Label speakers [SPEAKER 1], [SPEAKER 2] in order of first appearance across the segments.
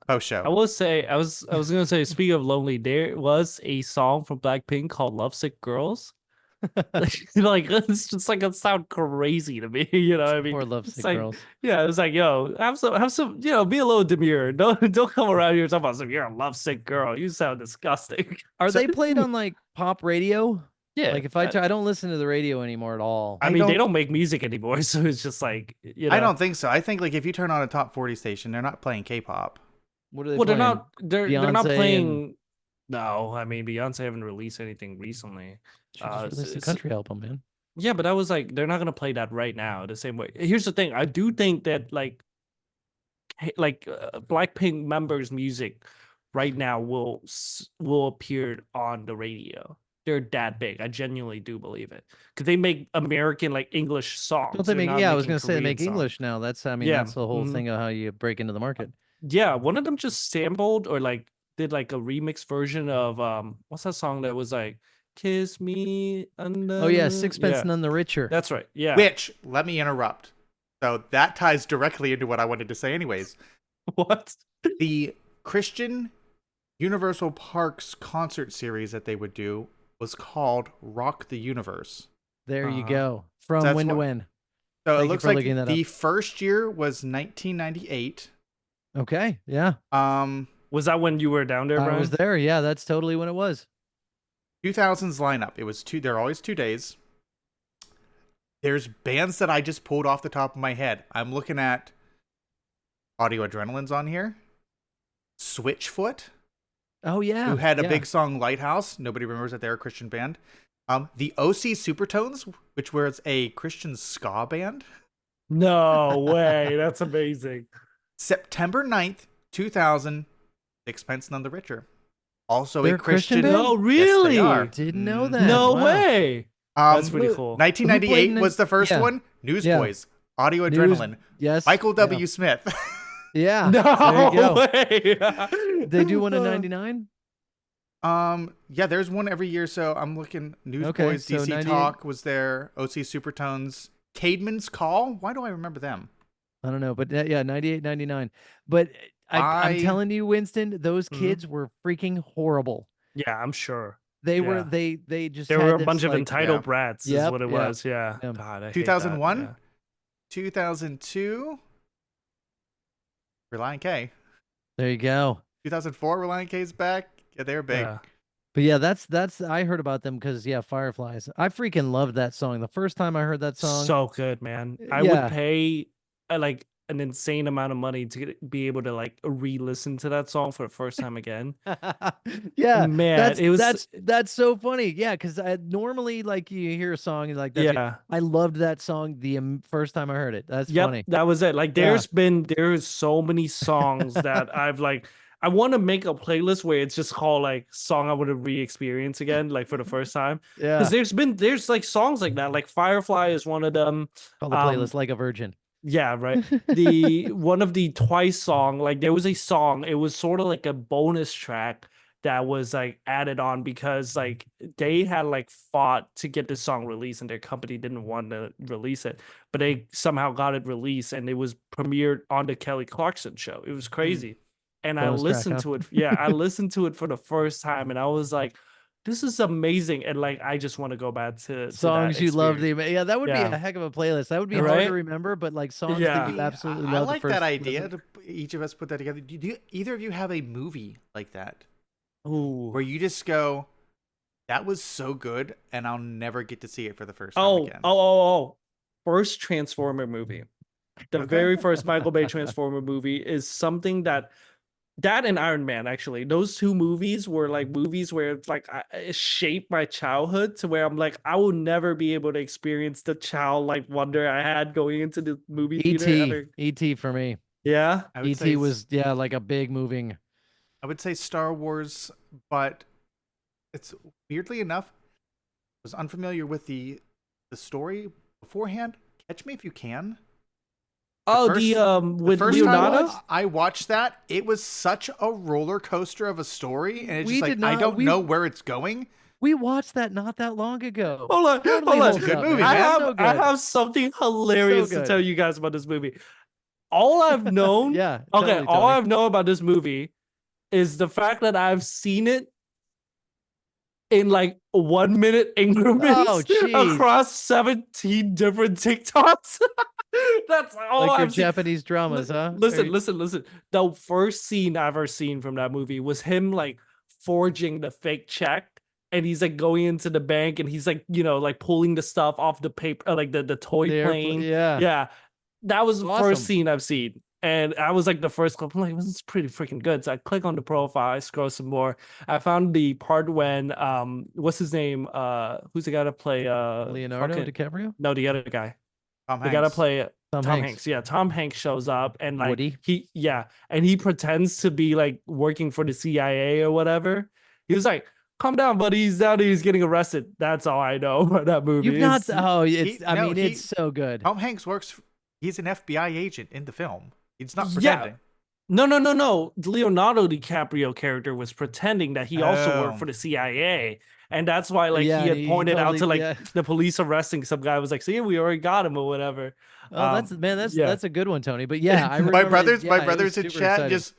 [SPEAKER 1] Post show.
[SPEAKER 2] I will say I was gonna say, speaking of lonely, there was a song from Blackpink called "Lovesick Girls." Like it's just like it sound crazy to me, you know what I mean?
[SPEAKER 3] Poor
[SPEAKER 2] It's
[SPEAKER 3] lovesick
[SPEAKER 2] like,
[SPEAKER 3] girls.
[SPEAKER 2] yeah, it's like, yo, have some, be a little demure. Don't come around here talking about some you're a lovesick girl. You sound disgusting.
[SPEAKER 3] Are
[SPEAKER 1] So
[SPEAKER 3] they played on like pop radio?
[SPEAKER 2] Yeah.
[SPEAKER 3] Like if I don't listen to the radio anymore at all.
[SPEAKER 2] I mean, they don't make music anymore, so it's just like,
[SPEAKER 1] I don't think so. I think like if you turn on a top 40 station, they're not playing K-pop.
[SPEAKER 3] What are they
[SPEAKER 2] Well, they're
[SPEAKER 3] playing?
[SPEAKER 2] not they're not
[SPEAKER 3] Beyonce
[SPEAKER 2] playing. No, I mean Beyonce haven't released anything recently.
[SPEAKER 3] She just released a
[SPEAKER 2] It's,
[SPEAKER 3] country album, man.
[SPEAKER 2] yeah, but I was like, they're not gonna play that right now the same way. Here's the thing, I do think that Blackpink members' music right now will appear on the radio. They're that big. I genuinely do believe it because they make American like English songs.
[SPEAKER 3] Don't they
[SPEAKER 2] They're
[SPEAKER 3] make?
[SPEAKER 2] not
[SPEAKER 3] Yeah, I was
[SPEAKER 2] making
[SPEAKER 3] gonna say they
[SPEAKER 2] Korean
[SPEAKER 3] make
[SPEAKER 2] songs.
[SPEAKER 3] English now. That's
[SPEAKER 2] Yeah,
[SPEAKER 3] that's the whole thing of how you break into the market.
[SPEAKER 2] yeah. One of them just sampled or like did like a remix version of what's that song that was like "Kiss Me Under"?
[SPEAKER 3] Oh yeah, Sixpence
[SPEAKER 2] Yeah,
[SPEAKER 3] None the Richer.
[SPEAKER 2] that's right. Yeah.
[SPEAKER 1] Which, let me interrupt. So that ties directly into what I wanted to say anyways.
[SPEAKER 2] What?
[SPEAKER 1] The Christian Universal Parks concert series that they would do was called Rock the Universe.
[SPEAKER 3] There you
[SPEAKER 2] Uh-huh.
[SPEAKER 3] go. From
[SPEAKER 1] That's
[SPEAKER 3] when to
[SPEAKER 1] what-
[SPEAKER 3] when?
[SPEAKER 1] So
[SPEAKER 3] Thank
[SPEAKER 1] it
[SPEAKER 3] you
[SPEAKER 1] looks
[SPEAKER 3] for
[SPEAKER 1] like
[SPEAKER 3] looking that
[SPEAKER 1] the
[SPEAKER 3] up.
[SPEAKER 1] first year was 1998.
[SPEAKER 3] Okay, yeah,
[SPEAKER 2] Was that when you were down there,
[SPEAKER 3] I
[SPEAKER 2] Brian?
[SPEAKER 3] was there. Yeah, that's totally when it was.
[SPEAKER 1] 2000s lineup. It was two. There are always 2 days. There's bands that I just pulled off the top of my head. I'm looking at Audio Adrenaline's on here. Switchfoot,
[SPEAKER 3] Oh yeah,
[SPEAKER 1] who had a
[SPEAKER 3] yeah.
[SPEAKER 1] big song Lighthouse. Nobody remembers that they're a Christian band. The OC Supertones, which was a Christian ska band.
[SPEAKER 2] No way. That's amazing.
[SPEAKER 1] September 9th, 2000, Sixpence None the Richer. Also
[SPEAKER 3] They're
[SPEAKER 1] a
[SPEAKER 3] a Christian
[SPEAKER 1] Christian.
[SPEAKER 3] band?
[SPEAKER 2] No,
[SPEAKER 1] Yes,
[SPEAKER 2] really?
[SPEAKER 1] they are.
[SPEAKER 3] Didn't know
[SPEAKER 1] Mhm.
[SPEAKER 3] that.
[SPEAKER 2] No
[SPEAKER 3] Wow.
[SPEAKER 2] way. That's pretty
[SPEAKER 3] who-
[SPEAKER 2] cool.
[SPEAKER 1] 1998
[SPEAKER 3] Who played
[SPEAKER 1] was the first
[SPEAKER 3] yeah.
[SPEAKER 1] one. Newsboys, Audio
[SPEAKER 3] News-
[SPEAKER 1] Adrenaline,
[SPEAKER 3] Yes,
[SPEAKER 1] Michael
[SPEAKER 3] yeah.
[SPEAKER 1] W. Smith.
[SPEAKER 3] Yeah,
[SPEAKER 2] No
[SPEAKER 3] there you go.
[SPEAKER 2] way.
[SPEAKER 3] They do one in '99.
[SPEAKER 1] Yeah, there's one every year. So I'm looking. Newsboys,
[SPEAKER 3] so
[SPEAKER 1] DC
[SPEAKER 3] 98
[SPEAKER 1] Talk was there. OC Supertones, Cademan's Call. Why do I remember them?
[SPEAKER 3] I don't know, but yeah, 98, 99. But I'm
[SPEAKER 1] I-
[SPEAKER 3] telling you, Winston, those
[SPEAKER 2] Mhm.
[SPEAKER 3] kids were freaking horrible.
[SPEAKER 2] Yeah, I'm sure.
[SPEAKER 3] They were
[SPEAKER 2] Yeah.
[SPEAKER 3] they just
[SPEAKER 2] There
[SPEAKER 3] had
[SPEAKER 2] were a
[SPEAKER 3] this,
[SPEAKER 2] bunch of
[SPEAKER 3] like,
[SPEAKER 2] entitled
[SPEAKER 1] Yeah.
[SPEAKER 2] brats, is
[SPEAKER 3] Yep,
[SPEAKER 2] what it
[SPEAKER 3] yeah.
[SPEAKER 2] was. Yeah.
[SPEAKER 3] Yeah.
[SPEAKER 2] God, I hate that,
[SPEAKER 1] 2001?
[SPEAKER 2] yeah.
[SPEAKER 1] 2002, Reliant K.
[SPEAKER 3] There you go.
[SPEAKER 1] 2004, Reliant K's back. Yeah, they're big.
[SPEAKER 2] Yeah.
[SPEAKER 3] But yeah, that's I heard about them because yeah, Fireflies. I freaking loved that song. The first time I heard that song,
[SPEAKER 2] So good, man. I
[SPEAKER 3] Yeah.
[SPEAKER 2] would pay like an insane amount of money to be able to like re-listen to that song for the first time again.
[SPEAKER 3] yeah,
[SPEAKER 2] Man,
[SPEAKER 3] that's
[SPEAKER 2] it was
[SPEAKER 3] that's so funny. Yeah, because normally like you hear a song and like that's it.
[SPEAKER 2] yeah.
[SPEAKER 3] I loved that song the first time I heard it. That's
[SPEAKER 2] Yep,
[SPEAKER 3] funny.
[SPEAKER 2] that was it. Like
[SPEAKER 3] Yeah.
[SPEAKER 2] there's so many songs that I've like I want to make a playlist where it's just called like song I want to re-experience again, like for the first time.
[SPEAKER 3] Yeah,
[SPEAKER 2] Because there's like songs like that. Like Firefly is one of them.
[SPEAKER 3] call the playlist Like a Virgin.
[SPEAKER 2] Yeah, right. The one of the Twice song, like there was a song, it was sort of like a bonus track that was like added on because like they had like fought to get this song released and their company didn't want to release it, but they somehow got it released and it was premiered on the Kelly Clarkson show. It was crazy. And I
[SPEAKER 3] Bonus track,
[SPEAKER 2] listened
[SPEAKER 3] huh?
[SPEAKER 2] to it. Yeah, I listened to it for the first time and I was like, this is amazing. And like I just want to go back to that
[SPEAKER 3] Songs you love
[SPEAKER 2] experience.
[SPEAKER 3] yeah, that would be
[SPEAKER 2] Yeah.
[SPEAKER 3] a heck of a playlist. That would be hard
[SPEAKER 2] Right?
[SPEAKER 3] to remember, but like songs
[SPEAKER 2] Yeah.
[SPEAKER 3] that you absolutely
[SPEAKER 1] I
[SPEAKER 3] love. the
[SPEAKER 1] like
[SPEAKER 3] first
[SPEAKER 1] that idea
[SPEAKER 3] listen.
[SPEAKER 1] to each of us put that together. Do either of you have a movie like that
[SPEAKER 2] Ooh.
[SPEAKER 1] where you just go, that was so good and I'll never get to see it for the first time
[SPEAKER 2] Oh,
[SPEAKER 1] again?
[SPEAKER 2] oh. First Transformer movie. The
[SPEAKER 1] Okay.
[SPEAKER 2] very first Michael Bay Transformer movie is something that and Iron Man, actually, those two movies were like movies where it's like it shaped my childhood to where I'm like, I will never be able to experience the childlike wonder I had going into the movie theater. ever.
[SPEAKER 3] E.T. for me.
[SPEAKER 2] Yeah.
[SPEAKER 1] I would say
[SPEAKER 3] E.T. was like a big moving.
[SPEAKER 1] I would say Star Wars, but it's weirdly enough, I was unfamiliar with the story beforehand. Catch me if you can.
[SPEAKER 2] Oh,
[SPEAKER 1] first-
[SPEAKER 2] with
[SPEAKER 1] First
[SPEAKER 2] Leonardo?
[SPEAKER 1] time I watched that, it was such a roller coaster of a story, and it's
[SPEAKER 3] We
[SPEAKER 1] just like
[SPEAKER 3] did
[SPEAKER 1] I
[SPEAKER 3] not-
[SPEAKER 1] don't
[SPEAKER 3] we-
[SPEAKER 1] know where it's going.
[SPEAKER 3] We watched that not that long ago.
[SPEAKER 2] Hold on,
[SPEAKER 3] Totally
[SPEAKER 2] hold on.
[SPEAKER 3] holds
[SPEAKER 1] Good
[SPEAKER 3] up,
[SPEAKER 1] movie,
[SPEAKER 3] man.
[SPEAKER 2] I
[SPEAKER 1] man.
[SPEAKER 2] have
[SPEAKER 3] So
[SPEAKER 2] I
[SPEAKER 3] good.
[SPEAKER 2] have something hilarious to
[SPEAKER 3] good.
[SPEAKER 2] tell you guys about this movie. all I've known,
[SPEAKER 3] Yeah.
[SPEAKER 2] okay,
[SPEAKER 3] Totally,
[SPEAKER 2] all
[SPEAKER 3] Tony.
[SPEAKER 2] I've known about this movie is the fact that I've seen it in like 1 minute increments
[SPEAKER 3] jeez.
[SPEAKER 2] across 17 different TikToks. That's all
[SPEAKER 3] Like your
[SPEAKER 2] I've seen.
[SPEAKER 3] Japanese dramas, huh?
[SPEAKER 2] Listen. The first scene I've ever seen from that movie was him like forging the fake check, and he's like going into the bank, and he's like, like pulling the stuff off the paper, like the toy plane.
[SPEAKER 3] Yeah.
[SPEAKER 2] Yeah, that was the
[SPEAKER 3] Awesome.
[SPEAKER 2] first scene I've seen. And I was like the first clip. I'm like, this is pretty freaking good. So I click on the profile, I scroll some more. I found the part when what's his name? Who's the guy to play
[SPEAKER 3] Leonardo
[SPEAKER 2] fucking-
[SPEAKER 3] DiCaprio?
[SPEAKER 2] No, the other guy.
[SPEAKER 1] Tom
[SPEAKER 2] They gotta
[SPEAKER 1] Hanks.
[SPEAKER 2] play
[SPEAKER 3] Tom
[SPEAKER 2] Tom
[SPEAKER 3] Hanks.
[SPEAKER 2] Hanks. Yeah, Tom Hanks shows up and like
[SPEAKER 3] Woody?
[SPEAKER 2] and he pretends to be like working for the CIA or whatever. He was like, calm down, buddy. He's down there, he's getting arrested. That's all I know about that movie.
[SPEAKER 3] You've not.
[SPEAKER 2] It's-
[SPEAKER 3] Oh, it's. I
[SPEAKER 1] no,
[SPEAKER 3] mean, it's so good.
[SPEAKER 1] Tom Hanks works. He's an FBI agent in the film. He's not
[SPEAKER 2] Yeah.
[SPEAKER 1] pretending.
[SPEAKER 2] No. Leonardo DiCaprio character was pretending that he also
[SPEAKER 1] Oh.
[SPEAKER 2] worked for the CIA. And that's why like
[SPEAKER 3] Yeah,
[SPEAKER 2] he had
[SPEAKER 3] he
[SPEAKER 2] pointed out
[SPEAKER 3] totally-
[SPEAKER 2] to like
[SPEAKER 3] yeah.
[SPEAKER 2] the police arresting some guy, was like, see, we already got him or whatever.
[SPEAKER 3] Oh, that's man. That's
[SPEAKER 2] yeah.
[SPEAKER 3] that's a good one, Tony. But yeah, I
[SPEAKER 1] My
[SPEAKER 3] remember,
[SPEAKER 1] brothers,
[SPEAKER 3] yeah,
[SPEAKER 1] my
[SPEAKER 3] it was
[SPEAKER 1] brothers in
[SPEAKER 3] super
[SPEAKER 1] chat
[SPEAKER 3] exciting.
[SPEAKER 1] just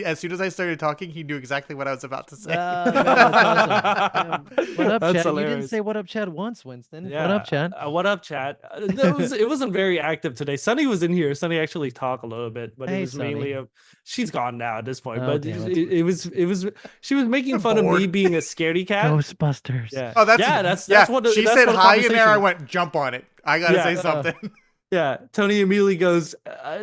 [SPEAKER 1] as soon as I started talking, he knew exactly what I was about to say.
[SPEAKER 3] Oh, man, that's awesome. Yeah. What up,
[SPEAKER 2] That's
[SPEAKER 3] Chad? You didn't
[SPEAKER 2] hilarious.
[SPEAKER 3] say what up, Chad once, Winston.
[SPEAKER 2] Yeah.
[SPEAKER 3] What up, Chad?
[SPEAKER 2] What up, Chad? It wasn't very active today. Sunny was in here. Sunny actually talked a little bit, but
[SPEAKER 3] Hey,
[SPEAKER 2] it was mainly
[SPEAKER 3] Sunny.
[SPEAKER 2] she's gone now at this point.
[SPEAKER 3] Oh,
[SPEAKER 2] but
[SPEAKER 3] damn
[SPEAKER 2] it was she was making fun of me
[SPEAKER 1] Bored.
[SPEAKER 2] being a scaredy cat.
[SPEAKER 3] Ghostbusters.
[SPEAKER 2] Yeah.
[SPEAKER 1] Oh, that's
[SPEAKER 2] that's what
[SPEAKER 1] she
[SPEAKER 2] that's
[SPEAKER 1] said
[SPEAKER 2] what the
[SPEAKER 1] hi in there. I
[SPEAKER 2] conversation-
[SPEAKER 1] went jump on it. I gotta
[SPEAKER 2] Yeah.
[SPEAKER 1] say something.
[SPEAKER 2] Yeah, Tony immediately goes,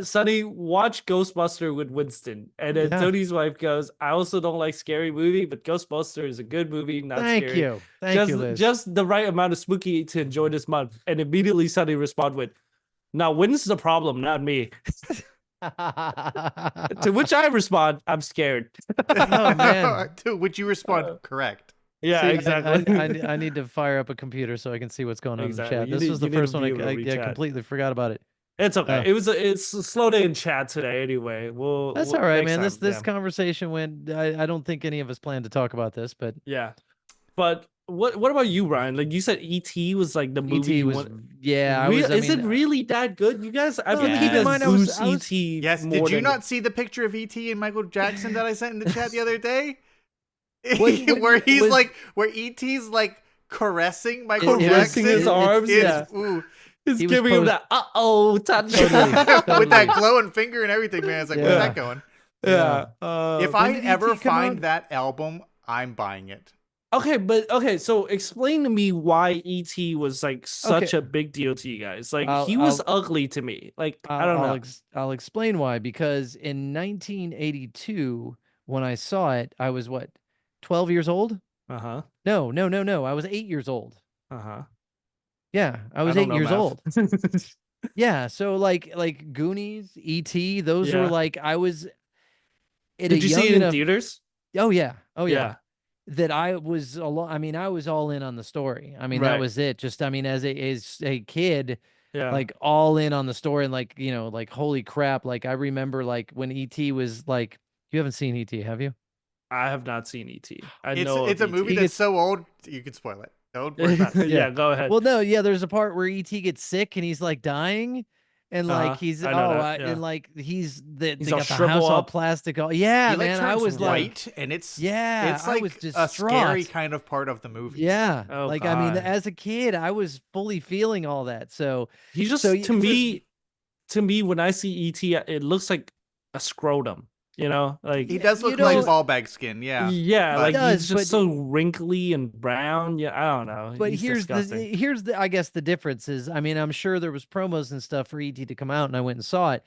[SPEAKER 2] Sonny, watch Ghostbuster with Winston. And then
[SPEAKER 3] Yeah.
[SPEAKER 2] Tony's wife goes, I also don't like scary movie, but Ghostbuster is a good movie, not
[SPEAKER 3] Thank
[SPEAKER 2] scary.
[SPEAKER 3] you. Thank you, Liz.
[SPEAKER 2] Just the right amount of spooky to enjoy this month. And immediately Sonny respond with, now when's the problem, not me. To which I respond, I'm scared.
[SPEAKER 3] Oh, man.
[SPEAKER 1] To which you respond correct.
[SPEAKER 2] Yeah,
[SPEAKER 3] See,
[SPEAKER 2] exactly.
[SPEAKER 3] I need to fire up a computer so I can see what's going on
[SPEAKER 2] Exactly.
[SPEAKER 3] in the
[SPEAKER 2] You
[SPEAKER 3] chat. This
[SPEAKER 2] need-
[SPEAKER 3] was the
[SPEAKER 2] you need to
[SPEAKER 3] first one
[SPEAKER 2] be able to
[SPEAKER 3] I
[SPEAKER 2] reach out.
[SPEAKER 3] completely forgot about it.
[SPEAKER 2] It's okay.
[SPEAKER 3] Oh.
[SPEAKER 2] It's a slow day in chat today anyway.
[SPEAKER 3] That's all right,
[SPEAKER 2] next
[SPEAKER 3] man.
[SPEAKER 2] time,
[SPEAKER 3] This
[SPEAKER 2] yeah.
[SPEAKER 3] conversation went. I don't think any of us planned to talk about this, but
[SPEAKER 2] Yeah. But what about you, Ryan? Like you said E.T. was like the movie
[SPEAKER 3] ET
[SPEAKER 2] you
[SPEAKER 3] was.
[SPEAKER 2] want-
[SPEAKER 3] Yeah, I
[SPEAKER 2] Real-
[SPEAKER 3] was. I
[SPEAKER 2] is
[SPEAKER 3] mean,
[SPEAKER 2] it really that good? You guys, I
[SPEAKER 3] No,
[SPEAKER 2] feel like you
[SPEAKER 1] keep in
[SPEAKER 2] guys
[SPEAKER 3] mind, I was-
[SPEAKER 2] boost
[SPEAKER 3] I was-
[SPEAKER 2] E.T.
[SPEAKER 1] Yes.
[SPEAKER 2] more
[SPEAKER 1] Did you
[SPEAKER 2] than-
[SPEAKER 1] not see the picture of ET and Michael Jackson that I sent in the chat the other day?
[SPEAKER 3] What-
[SPEAKER 1] where he's
[SPEAKER 3] was-
[SPEAKER 1] like, where ET's like caressing Michael
[SPEAKER 2] Caressing
[SPEAKER 1] Jackson.
[SPEAKER 2] his arms,
[SPEAKER 1] It's-
[SPEAKER 2] yeah.
[SPEAKER 1] ooh,
[SPEAKER 2] It's
[SPEAKER 3] He was
[SPEAKER 2] giving him
[SPEAKER 3] post-
[SPEAKER 2] that touch.
[SPEAKER 3] Totally.
[SPEAKER 1] with that glowing finger and everything, man. It's like, where's
[SPEAKER 3] Yeah.
[SPEAKER 1] that going?
[SPEAKER 2] Yeah.
[SPEAKER 1] If
[SPEAKER 3] when
[SPEAKER 1] I
[SPEAKER 3] did
[SPEAKER 1] ever
[SPEAKER 3] ET come
[SPEAKER 1] find
[SPEAKER 3] out?
[SPEAKER 1] that album, I'm buying it.
[SPEAKER 2] Okay, so explain to me why E.T. was like such
[SPEAKER 3] Okay.
[SPEAKER 2] a big deal to you guys. Like
[SPEAKER 3] I'll-
[SPEAKER 2] he was
[SPEAKER 3] I'll-
[SPEAKER 2] ugly to me. Like I don't know.
[SPEAKER 3] I'll explain why. Because in 1982, when I saw it, I was what, 12 years old?
[SPEAKER 2] Uh-huh.
[SPEAKER 3] No. I was 8 years old.
[SPEAKER 2] Uh-huh.
[SPEAKER 3] Yeah, I was
[SPEAKER 2] don't
[SPEAKER 3] 8
[SPEAKER 2] know
[SPEAKER 3] years
[SPEAKER 2] math.
[SPEAKER 3] old. Yeah, so like Goonies, E.T., those were
[SPEAKER 2] Yeah.
[SPEAKER 3] like I was. At
[SPEAKER 2] Did
[SPEAKER 3] a
[SPEAKER 2] you
[SPEAKER 3] young
[SPEAKER 2] see it in
[SPEAKER 3] enough-
[SPEAKER 2] theaters?
[SPEAKER 3] Oh yeah, oh yeah.
[SPEAKER 2] Yeah.
[SPEAKER 3] That I was I mean, I was all in on the story. I mean, that
[SPEAKER 2] Right.
[SPEAKER 3] was it. Just I mean, as a kid,
[SPEAKER 2] Yeah.
[SPEAKER 3] like all in on the story, and like like holy crap! Like I remember like when E.T. was like, you haven't seen E.T., have you?
[SPEAKER 2] I have not seen E.T. I
[SPEAKER 1] It's
[SPEAKER 2] know
[SPEAKER 1] it's a
[SPEAKER 2] of
[SPEAKER 1] movie
[SPEAKER 2] E.T.
[SPEAKER 1] that's
[SPEAKER 3] gets-
[SPEAKER 1] so old you can spoil it. Don't worry about it.
[SPEAKER 2] yeah, go ahead.
[SPEAKER 3] Well, no, yeah. There's a part where E.T. gets sick and he's like dying, and like
[SPEAKER 2] Uh-huh,
[SPEAKER 3] he's
[SPEAKER 2] I know that, yeah.
[SPEAKER 3] and like he's they
[SPEAKER 2] He's
[SPEAKER 3] got
[SPEAKER 2] all
[SPEAKER 3] the
[SPEAKER 2] shrivel
[SPEAKER 3] house all
[SPEAKER 2] up.
[SPEAKER 3] plastic. All yeah,
[SPEAKER 1] He, like,
[SPEAKER 3] man. I
[SPEAKER 1] turns
[SPEAKER 3] was like,
[SPEAKER 1] white, and it's
[SPEAKER 3] yeah,
[SPEAKER 1] it's like
[SPEAKER 3] I was
[SPEAKER 1] a
[SPEAKER 3] distraught.
[SPEAKER 1] scary kind of part of the movie.
[SPEAKER 3] Yeah,
[SPEAKER 2] Oh,
[SPEAKER 3] like I mean,
[SPEAKER 2] God.
[SPEAKER 3] as a kid, I was fully feeling all that. So
[SPEAKER 2] He just
[SPEAKER 3] So
[SPEAKER 2] to me when I see E.T. it looks like a scrotum, like
[SPEAKER 1] He does
[SPEAKER 3] You
[SPEAKER 1] look like
[SPEAKER 3] know-
[SPEAKER 1] ball bag skin. Yeah.
[SPEAKER 2] yeah,
[SPEAKER 1] but-
[SPEAKER 2] like
[SPEAKER 3] He does,
[SPEAKER 2] he's just
[SPEAKER 3] but-
[SPEAKER 2] so wrinkly and brown. Yeah, I don't know.
[SPEAKER 3] But
[SPEAKER 2] He's
[SPEAKER 3] here's
[SPEAKER 2] disgusting.
[SPEAKER 3] the I guess the difference is, I mean, I'm sure there was promos and stuff for ET to come out, and I went and saw it.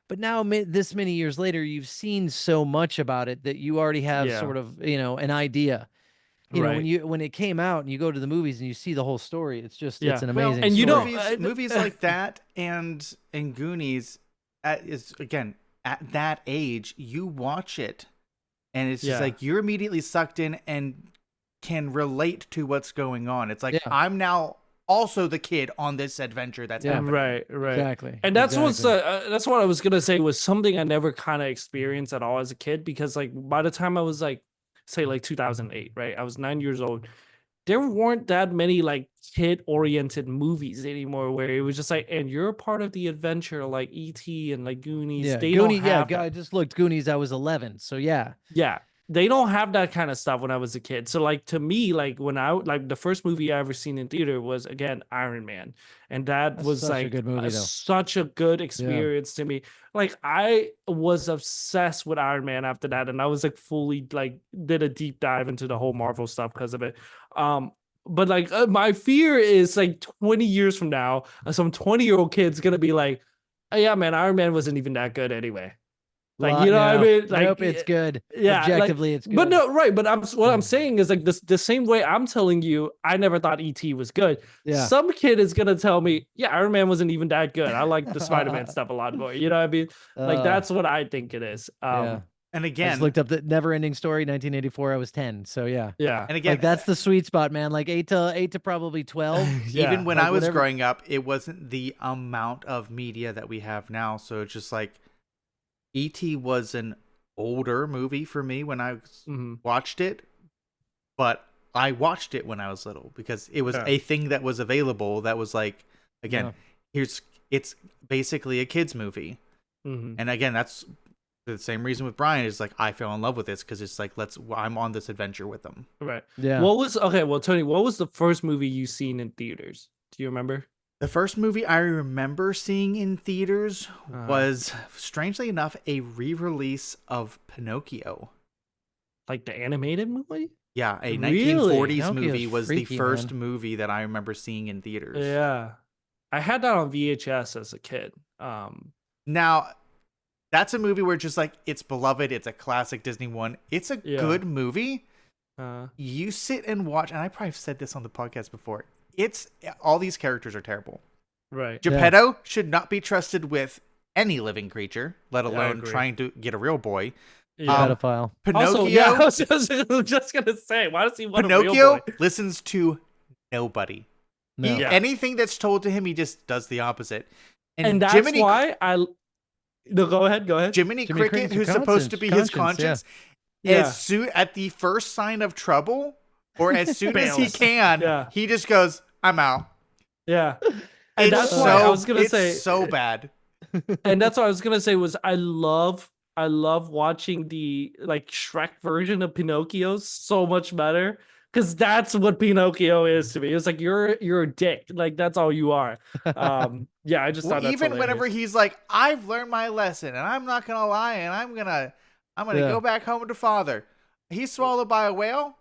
[SPEAKER 3] But now, this many years later, you've seen so much about it that you already have
[SPEAKER 2] Yeah.
[SPEAKER 3] sort of an idea. When
[SPEAKER 2] Right.
[SPEAKER 3] when it came out and you go to the movies and you see the whole story, it's just
[SPEAKER 2] Yeah.
[SPEAKER 3] it's an
[SPEAKER 1] Well,
[SPEAKER 3] amazing.
[SPEAKER 2] and you
[SPEAKER 3] story.
[SPEAKER 2] know,
[SPEAKER 1] movies like that and Goonies is again at that age you watch it and it's just
[SPEAKER 2] Yeah.
[SPEAKER 1] like you're immediately sucked in and can relate to what's going on. It's like
[SPEAKER 3] Yeah.
[SPEAKER 1] I'm now also the kid on this adventure that's
[SPEAKER 3] Yeah.
[SPEAKER 1] happening.
[SPEAKER 2] right.
[SPEAKER 3] exactly,
[SPEAKER 2] And that's
[SPEAKER 3] exactly.
[SPEAKER 2] that's what I was gonna say was something I never kind of experienced at all as a kid, because like by the time I was like say like 2008, right? I was 9 years old. there weren't that many like kid-oriented movies anymore where it was just like, and you're a part of the adventure like E.T. and like Goonies.
[SPEAKER 3] Yeah,
[SPEAKER 2] They don't
[SPEAKER 3] Goonies. Yeah,
[SPEAKER 2] have that.
[SPEAKER 3] I just looked Goonies. I was 11, so yeah.
[SPEAKER 2] Yeah, they don't have that kind of stuff when I was a kid. So like to me, like when I like the first movie I ever seen in theater was again Iron Man, and that
[SPEAKER 3] That's
[SPEAKER 2] was
[SPEAKER 3] such a
[SPEAKER 2] like
[SPEAKER 3] good movie, though.
[SPEAKER 2] such a good experience to me. Like I was obsessed with Iron Man after that, and I was like fully like did a deep dive into the whole Marvel stuff because of it. But like my fear is like 20 years from now, some 20-year-old kid's gonna be like, oh, yeah, man, Iron Man wasn't even that good anyway. Like, you know what I
[SPEAKER 3] No,
[SPEAKER 2] mean? Like,
[SPEAKER 3] nope, it's good.
[SPEAKER 2] yeah, like,
[SPEAKER 3] Objectively, it's good.
[SPEAKER 2] but no, right. But what I'm saying is like this, the same way I'm telling you, I never thought ET was good.
[SPEAKER 3] Yeah.
[SPEAKER 2] Some kid is gonna tell me, yeah, Iron Man wasn't even that good. I like the Spider-Man stuff a lot more. You know what I mean? Like that's what I think it is.
[SPEAKER 3] Yeah.
[SPEAKER 1] And
[SPEAKER 3] I
[SPEAKER 1] again,
[SPEAKER 3] just looked up the Never Ending Story, 1984. I was 10, so yeah.
[SPEAKER 2] Yeah.
[SPEAKER 1] and again,
[SPEAKER 3] Like that's the sweet spot, man. Like 8 to probably 12.
[SPEAKER 2] Yeah.
[SPEAKER 1] even when
[SPEAKER 3] like
[SPEAKER 1] I was
[SPEAKER 3] whatever-
[SPEAKER 1] growing up, it wasn't the amount of media that we have now. So it's just like E.T. was an older movie for me when I
[SPEAKER 2] Mhm.
[SPEAKER 1] watched it, but I watched it when I was little because it was
[SPEAKER 2] Yeah.
[SPEAKER 1] a thing that was available. That was like, again, it's basically a kids movie,
[SPEAKER 2] Mhm.
[SPEAKER 1] and again, that's the same reason with Brian is like I fell in love with this because it's like I'm on this adventure with them.
[SPEAKER 2] Right.
[SPEAKER 3] Yeah.
[SPEAKER 2] What was okay? Well, Tony, what was the first movie you seen in theaters? Do you remember?
[SPEAKER 1] The first movie I remember seeing in theaters was, strangely enough, a re-release of Pinocchio.
[SPEAKER 2] Like the animated movie?
[SPEAKER 1] Yeah, a
[SPEAKER 2] Really?
[SPEAKER 1] 1940s
[SPEAKER 3] Pinocchio's
[SPEAKER 1] movie was
[SPEAKER 3] freaky,
[SPEAKER 1] the first
[SPEAKER 3] man.
[SPEAKER 1] movie that I remember seeing in theaters.
[SPEAKER 2] Yeah. I had that on VHS as a kid.
[SPEAKER 1] Now, that's a movie where just like it's beloved, it's a classic Disney one. It's a
[SPEAKER 2] Yeah.
[SPEAKER 1] good movie.
[SPEAKER 2] Uh,
[SPEAKER 1] You sit and watch, and I probably have said this on the podcast before. It's all these characters are terrible.
[SPEAKER 2] right.
[SPEAKER 1] Geppetto should not be trusted with any living creature, let
[SPEAKER 2] I
[SPEAKER 1] alone
[SPEAKER 2] agree.
[SPEAKER 1] trying to get a real boy.
[SPEAKER 2] Yeah.
[SPEAKER 3] Pedophile.
[SPEAKER 1] Pinocchio,
[SPEAKER 2] Also, yeah, I was just gonna say, why does he want a
[SPEAKER 1] Pinocchio
[SPEAKER 2] real boy?
[SPEAKER 1] listens to nobody.
[SPEAKER 3] No.
[SPEAKER 2] Yeah.
[SPEAKER 1] Anything that's told to him, he just does the opposite.
[SPEAKER 2] And that's
[SPEAKER 1] Jiminy,
[SPEAKER 2] why I. No, go ahead. Go ahead.
[SPEAKER 1] Jiminy
[SPEAKER 3] Jiminy
[SPEAKER 1] Cricket,
[SPEAKER 3] Cricket's your
[SPEAKER 1] who's supposed to be his
[SPEAKER 3] conscience,
[SPEAKER 1] conscience,
[SPEAKER 2] Yeah.
[SPEAKER 1] as soon at the first sign of trouble, or as soon as he
[SPEAKER 2] Bails.
[SPEAKER 1] can,
[SPEAKER 2] Yeah.
[SPEAKER 1] he just goes, "I'm out."
[SPEAKER 2] Yeah. And
[SPEAKER 1] It's
[SPEAKER 2] that's why I was gonna
[SPEAKER 1] it's
[SPEAKER 2] say,
[SPEAKER 1] so bad.
[SPEAKER 2] and that's what I was gonna say was I love watching the like Shrek version of Pinocchio so much better because that's what Pinocchio is to me. It's like you're a dick, like that's all you are. Yeah, I just
[SPEAKER 1] Well,
[SPEAKER 2] thought that's
[SPEAKER 1] even whenever
[SPEAKER 2] hilarious.
[SPEAKER 1] he's like, "I've learned my lesson, and I'm not gonna lie, and I'm gonna
[SPEAKER 3] Yeah.
[SPEAKER 1] go back home to father." He's swallowed by a whale.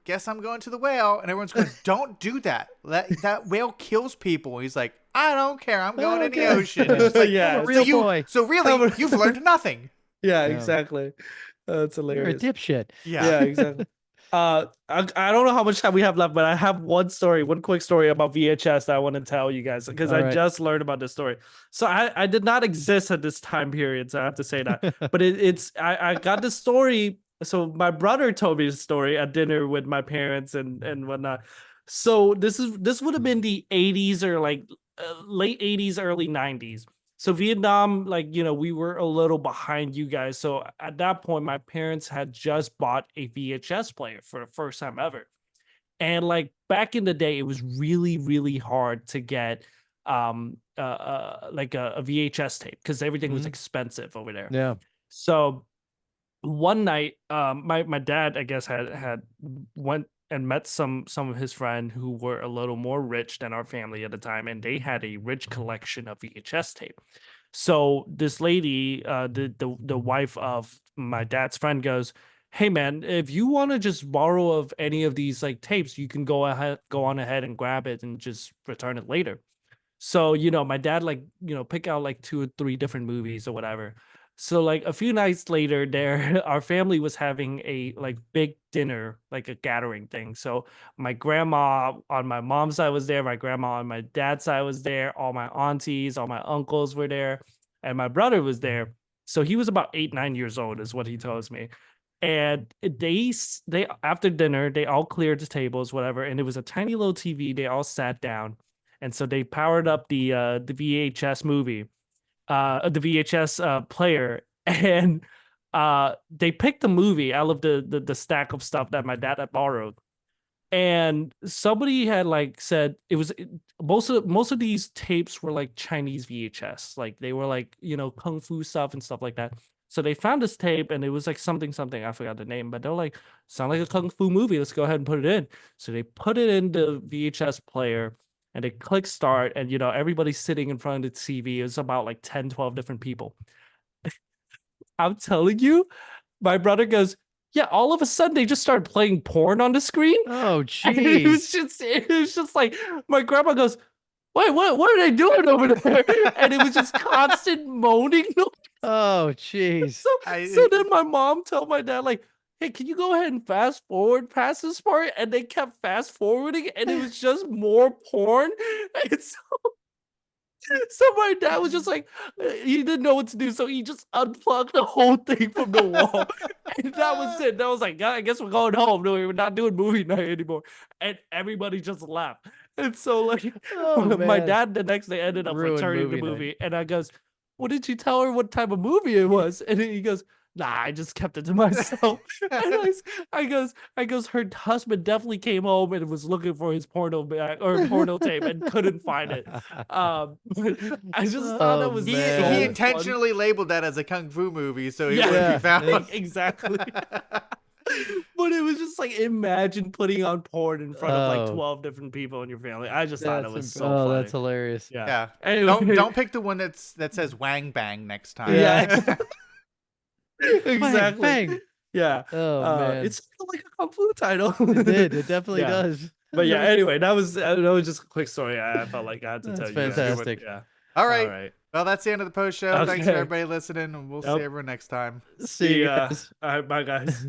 [SPEAKER 1] Guess I'm going to the whale, and everyone's going, "Don't do that. That whale kills people." He's like, "I don't care. I'm going in the
[SPEAKER 3] Okay.
[SPEAKER 1] ocean." And it's like,
[SPEAKER 2] Yeah.
[SPEAKER 3] I'm a real boy.
[SPEAKER 1] So really, you've learned nothing.
[SPEAKER 2] Yeah,
[SPEAKER 3] Yeah.
[SPEAKER 2] exactly. That's
[SPEAKER 3] You're a
[SPEAKER 2] hilarious.
[SPEAKER 3] dipshit.
[SPEAKER 2] Yeah, exactly. I don't know how much time we have left, but I have one quick story about VHS that I want to tell you guys because
[SPEAKER 3] All
[SPEAKER 2] I
[SPEAKER 3] right.
[SPEAKER 2] just learned about this story. So I did not exist at this time period, so I have to say that. But I got this story. So my brother told me the story at dinner with my parents and whatnot. So this would have been the 80s or like late 80s, early 90s. So Vietnam, like, you know, we were a little behind you guys. So at that point, my parents had just bought a VHS player for the first time ever. And like back in the day, it was really, really hard to get like a VHS tape because everything was
[SPEAKER 3] Mhm.
[SPEAKER 2] expensive over there.
[SPEAKER 3] Yeah.
[SPEAKER 2] So one night, my dad, I guess, had went and met some of his friends who were a little more rich than our family at the time, and they had a rich collection of VHS tape. So this lady, the wife of my dad's friend, goes, "Hey man, if you want to just borrow of any of these like tapes, you can go on ahead and grab it and just return it later." So, you know, my dad like, you know, pick out like 2 or 3 different movies or whatever. So like a few nights later there our family was having a like big dinner, like a gathering thing. So my grandma on my mom's side was there, my grandma on my dad's side was there, all my aunties, all my uncles were there, and my brother was there. So he was about 8, 9 years old is what he tells me. And they after dinner, they all cleared the tables, whatever, and it was a tiny little TV. They all sat down, and so they powered up the VHS movie, the VHS player, and they picked the movie out of the stack of stuff that my dad had borrowed, And somebody had like said it was most of these tapes were like Chinese VHS, like they were like, you know, kung fu stuff and stuff like that. So they found this tape and it was like something I forgot the name, but they're like, sound like a kung fu movie, let's go ahead and put it in. So they put it in the VHS player and they click start, and you know, everybody's sitting in front of the TV. It's about like 10-12 different people. I'm telling you, my brother goes, yeah, all of a sudden they just started playing porn on the screen.
[SPEAKER 3] Oh,
[SPEAKER 2] And it was just like, my grandma goes, wait, what are they doing over there? And it was just constant moaning.
[SPEAKER 3] Oh, jeez.
[SPEAKER 2] So then my mom told my dad, like, hey, can you go ahead and fast forward past this part? And they kept fast forwarding, and it was just more porn. And so my dad was just like, he didn't know what to do, so he just unplugged the whole thing from the wall, and that was it. That was like, I guess we're going home. No, we're not doing movie night anymore, and everybody just laughed. And so, like,
[SPEAKER 3] Oh,
[SPEAKER 2] my
[SPEAKER 3] man.
[SPEAKER 2] dad the next day ended up
[SPEAKER 3] Ruined
[SPEAKER 2] returning the
[SPEAKER 3] movie night.
[SPEAKER 2] movie, and I goes, "What did you tell her? What type of movie it was?" And he goes, "Nah, I just kept it to myself." And I goes, her husband definitely came home and was looking for his porno bag or porno tape and couldn't find it. I just thought that
[SPEAKER 3] Oh,
[SPEAKER 2] was
[SPEAKER 1] He,
[SPEAKER 3] man.
[SPEAKER 2] so
[SPEAKER 1] he
[SPEAKER 2] funny.
[SPEAKER 1] intentionally labeled that as a kung fu movie, so he
[SPEAKER 2] Yeah.
[SPEAKER 1] wouldn't
[SPEAKER 3] Yeah.
[SPEAKER 1] be found.
[SPEAKER 2] Exactly. But it was just like, imagine putting on porn in front of like
[SPEAKER 3] Oh.
[SPEAKER 2] 12 different people in your family. I just thought it was so
[SPEAKER 3] oh,
[SPEAKER 2] funny.
[SPEAKER 3] that's hilarious.
[SPEAKER 2] Yeah.
[SPEAKER 1] Yeah.
[SPEAKER 2] Anyway,
[SPEAKER 1] Don't pick the one that says Wang Bang next time.
[SPEAKER 3] Yeah.
[SPEAKER 2] exactly.
[SPEAKER 3] Bang, bang.
[SPEAKER 2] Yeah.
[SPEAKER 3] Oh, man.
[SPEAKER 2] It's like a kung fu title.
[SPEAKER 3] It did. It definitely
[SPEAKER 2] Yeah.
[SPEAKER 3] does.
[SPEAKER 2] But yeah, anyway, that was just a quick story. I felt like I had to
[SPEAKER 3] That's
[SPEAKER 2] tell you guys.
[SPEAKER 3] fantastic.
[SPEAKER 2] Yeah.
[SPEAKER 1] All right.
[SPEAKER 2] All right.
[SPEAKER 1] Well, that's the end of the post show. Thanks for
[SPEAKER 2] Okay.
[SPEAKER 1] everybody listening, and we'll see
[SPEAKER 2] Yep.
[SPEAKER 1] everyone next time.
[SPEAKER 3] See you
[SPEAKER 2] ya.
[SPEAKER 3] guys.
[SPEAKER 2] All right. Bye, guys.